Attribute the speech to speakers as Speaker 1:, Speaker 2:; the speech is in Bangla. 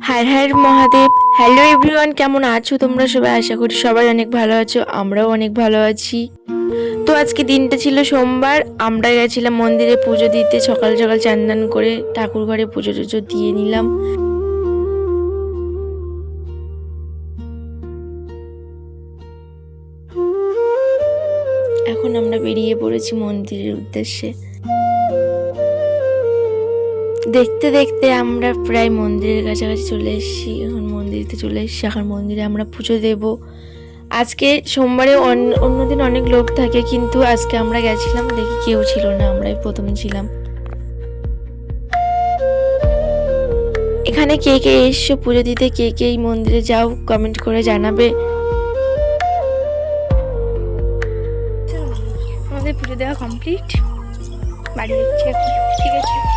Speaker 1: হর হর মহাদেব। হ্যালো এভরিওয়ান, কেমন আছো তোমরা সবাই? আশা করি সবাই অনেক ভালো আছো, আমরাও অনেক ভালো আছি। তো আজকে দিনটা ছিল সোমবার, আমরা গেছিলাম মন্দিরে পুজো দিতে। সকাল সকাল চান টান করে ঠাকুর ঘরে পুজো টুজো দিয়ে নিলাম। এখন আমরা বেরিয়ে পড়েছি মন্দিরের উদ্দেশ্যে। দেখতে দেখতে আমরা প্রায় মন্দিরের কাছাকাছি চলে এসেছি। এখন মন্দিরে আমরা পুজো দেব। আজকে সোমবারে অন্যদিন অনেক লোক থাকে, কিন্তু আজকে আমরা গেছিলাম, দেখি কেউ ছিল না, আমরাই প্রথম ছিলাম। এখানে কে কে এসছো পুজো দিতে, কে কে এই মন্দিরে যাও, কমেন্ট করে জানাবে।
Speaker 2: আমাদের পুজো দেওয়া কমপ্লিট, বাড়ি যাচ্ছি এখন। ঠিক আছে।